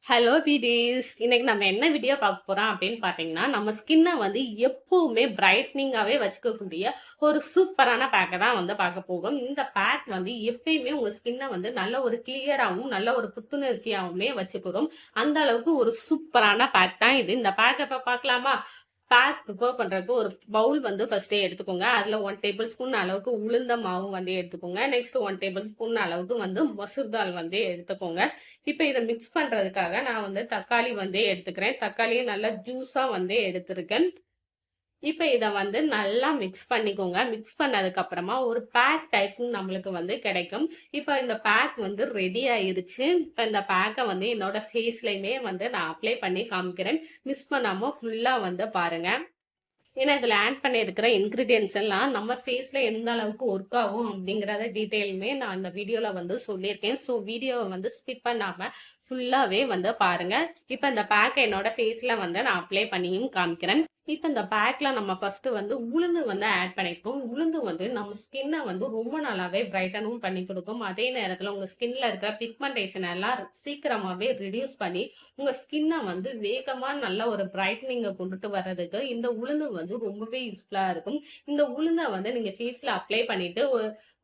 Hello பிடீஸ். இன்னைக்கு நம்ம என்ன வீடியோ பார்க்க போறோம் அப்படின்னு பார்த்தீங்கன்னா, நம்ம ஸ்கின்னை வந்து எப்பவுமே பிரைட்னிங்காவே வச்சுக்கக்கூடிய ஒரு சூப்பரான பேக்கை தான் வந்து பார்க்க போறோம். இந்த பேக் வந்து எப்பயுமே உங்க ஸ்கின்னை வந்து நல்ல ஒரு கிளியராகவும் நல்ல ஒரு புத்துணர்ச்சியாகவுமே வச்சுக்கிறோம். அந்த அளவுக்கு ஒரு சூப்பரான பேக் தான் இது. இந்த பேக்கை இப்போ பார்க்கலாமா? பேக் ப்ரிப்பேர் பண்ணுறதுக்கு ஒரு பவுல் வந்து ஃபர்ஸ்ட்டே எடுத்துக்கோங்க. அதில் 1 டேபிள் ஸ்பூன் அளவுக்கு உளுந்த மாவு வந்து எடுத்துக்கோங்க. நெக்ஸ்ட் 1 டேபிள் ஸ்பூன் அளவுக்கு வந்து மசூர் தால் வந்து எடுத்துக்கோங்க. இப்போ இதை மிக்ஸ் பண்ணுறதுக்காக நான் வந்து தக்காளி வந்து எடுத்துக்கிறேன். தக்காளியை நல்லா ஜூஸாக வந்து எடுத்துருக்கேன். இப்போ இதை வந்து நல்லா மிக்ஸ் பண்ணிக்கோங்க. மிக்ஸ் பண்ணதுக்கப்புறமா ஒரு பேக் டைப் நம்மளுக்கு வந்து கிடைக்கும். இப்போ இந்த பேக் வந்து ரெடி ஆயிருச்சு. இப்போ இந்த பேக்கை வந்து என்னோட ஃபேஸ்லையுமே வந்து நான் அப்ளை பண்ணி காமிக்கிறேன். மிஸ் பண்ணாமல் ஃபுல்லாக வந்து பாருங்கள். ஏன்னா இதில் ஆட் பண்ணியிருக்கிற இன்க்ரீடியன்ஸ் எல்லாம் நம்ம ஃபேஸில் எந்த அளவுக்கு ஒர்க் ஆகும் அப்படிங்கிறத டீட்டெயிலுமே நான் அந்த வீடியோவில் வந்து சொல்லியிருக்கேன். ஸோ வீடியோவை வந்து ஸ்கிப் பண்ணாமல் ஃபுல்லாகவே வந்து பாருங்கள். இப்போ இந்த பேக்கை என்னோட ஃபேஸில் வந்து நான் அப்ளை பண்ணியும் காமிக்கிறேன். இப்போ இந்த பேக்ல நம்ம ஃபர்ஸ்ட் வந்து உளுந்து வந்து ஆட் பண்ணிப்போம். உளுந்து வந்து நம்ம ஸ்கின்னை வந்து ரொம்ப நல்லாவே பிரைட்டனும் பண்ணி கொடுக்கும். அதே நேரத்தில் உங்கள் ஸ்கின்ல இருக்கிற பிக்மெண்டேஷன் எல்லாம் சீக்கிரமாகவே ரிடியூஸ் பண்ணி உங்கள் ஸ்கின்னை வந்து வேகமாக நல்ல ஒரு பிரைட்னிங்கை கொண்டுட்டு வர்றதுக்கு இந்த உளுந்து வந்து ரொம்பவே யூஸ்ஃபுல்லாக இருக்கும். இந்த உளுந்தை வந்து நீங்கள் ஃபேஸில் அப்ளை பண்ணிட்டு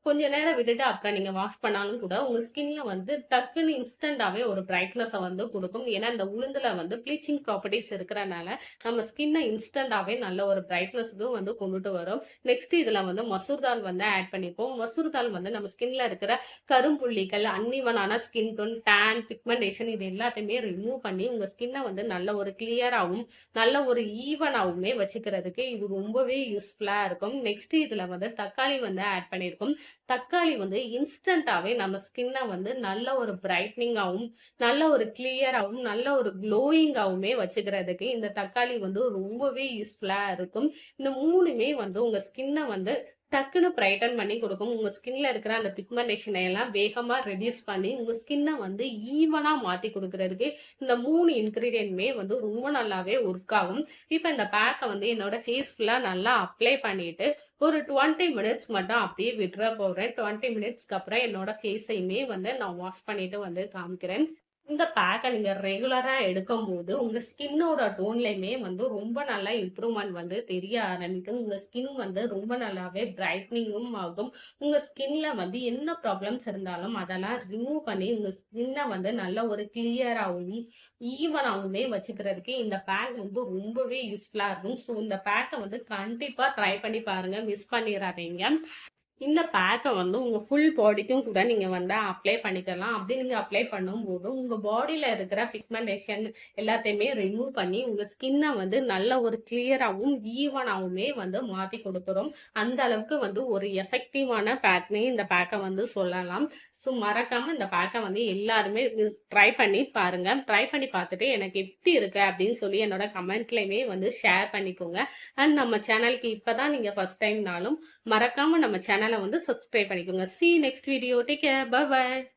கொஞ்ச நேரம் விட்டுட்டு அப்புறம் நீங்க வாஷ் பண்ணாலும் கூட உங்க ஸ்கின்ல வந்து டக்குன்னு இன்ஸ்டன்டாவே ஒரு பிரைட்னஸை வந்து கொடுக்கும். ஏன்னா இந்த உளுந்துல வந்து ப்ளீச்சிங் ப்ராப்பர்ட்டிஸ் இருக்கிறனால நம்ம ஸ்கின்னை இன்ஸ்டன்டாவே நல்ல ஒரு பிரைட்னஸ்க்கு வந்து கொண்டுட்டு வரும். நெக்ஸ்ட் இதுல வந்து மசூர் தால் வந்து ஆட் பண்ணிப்போம். மசூர் தால் வந்து நம்ம ஸ்கின்ல இருக்கிற கரும்புள்ளிகள், அன்இவனான ஸ்கின் டோன், டேன், பிக்மெண்டேஷன் இது எல்லாத்தையுமே ரிமூவ் பண்ணி உங்க ஸ்கின்னை வந்து நல்ல ஒரு கிளியராகவும் நல்ல ஒரு ஈவனாகவுமே வச்சுக்கிறதுக்கு இது ரொம்பவே யூஸ்ஃபுல்லா இருக்கும். நெக்ஸ்ட் இதுல வந்து தக்காளி வந்து ஆட் பண்ணியிருக்கோம். தக்காளி வந்து இன்ஸ்டன்டாவே நம்ம ஸ்கின்னை வந்து நல்ல ஒரு பிரைட்னிங்காகவும் நல்ல ஒரு கிளியராகவும் நல்ல ஒரு க்ளோயிங்காகவுமே வச்சுக்கிறதுக்கு இந்த தக்காளி வந்து ரொம்பவே யூஸ்ஃபுல்லா இருக்கும். இந்த மூணுமே வந்து உங்க ஸ்கின்னை வந்து டக்குன்னு பிரைட்டன் பண்ணி கொடுக்கும். உங்க ஸ்கின்ல இருக்கிற அந்த பிக்மெண்டேஷனை எல்லாம் வேகமா ரெடியூஸ் பண்ணி உங்க ஸ்கின்னை வந்து ஈவனா மாத்தி கொடுக்கறதுக்கு இந்த 3 இன்கிரீடியன்ட்மே வந்து ரொம்ப நல்லாவே ஒர்க் ஆகும். இப்போ இந்த பேக்கை வந்து என்னோட ஃபேஸ் ஃபுல்லா நல்லா அப்ளை பண்ணிட்டு ஒரு 20 மினிட்ஸ் மட்டும் அப்படியே விட்டுற போகிறேன். 20 மினிட்ஸ்க்கு அப்புறம் என்னோட ஃபேஸையுமே வந்து நான் வாஷ் பண்ணிட்டு வந்து காமிக்கிறேன். இந்த பேக்கை நீங்கள் ரெகுலராக எடுக்கும்போது உங்கள் ஸ்கின்னோட டோன்லையுமே வந்து ரொம்ப நல்லா இம்ப்ரூவ்மெண்ட் வந்து தெரிய ஆரம்பிக்கும். உங்கள் ஸ்கின் வந்து ரொம்ப நல்லாவே பிரைட்னிங்கும் ஆகும். உங்கள் ஸ்கின்ல வந்து என்ன ப்ராப்ளம்ஸ் இருந்தாலும் அதெல்லாம் ரிமூவ் பண்ணி உங்கள் ஸ்கின்னை வந்து நல்ல ஒரு கிளியராகவும் ஈவனாகவுமே வச்சுக்கிறதுக்கு இந்த பேக் வந்து ரொம்பவே யூஸ்ஃபுல்லாக இருக்கும். ஸோ இந்த பேக்கை வந்து கண்டிப்பாக ட்ரை பண்ணி பாருங்கள். மிஸ் பண்ணிடாதீங்க. இந்த பேக்கை வந்து உங்கள் ஃபுல் பாடிக்கும் கூட நீங்கள் வந்து அப்ளை பண்ணிக்கலாம். அப்படி நீங்கள் அப்ளை பண்ணும்போது உங்கள் பாடியில் இருக்கிற பிக்மெண்டேஷன் எல்லாத்தையுமே ரிமூவ் பண்ணி உங்கள் ஸ்கின்னை வந்து நல்ல ஒரு கிளியராகவும் ஈவனாகவுமே வந்து மாற்றி கொடுத்துரும். அந்த அளவுக்கு வந்து ஒரு எஃபெக்டிவான பேக்னே இந்த பேக்கை வந்து சொல்லலாம். ஸோ மறக்காமல் இந்த பேக்கை வந்து எல்லாருமே ட்ரை பண்ணி பாருங்கள். ட்ரை பண்ணி பார்த்துட்டு எனக்கு எப்படி இருக்குது அப்படின்னு சொல்லி என்னோட கமெண்ட்லையுமே வந்து ஷேர் பண்ணிக்கோங்க. அண்ட் நம்ம சேனலுக்கு இப்போ தான் நீங்கள் ஃபஸ்ட் டைம்னாலும் மறக்காம நம்ம சேனலை வந்து சப்ஸ்கிரைப் பண்ணிக்கோங்க. See you next video. Take care. Bye bye.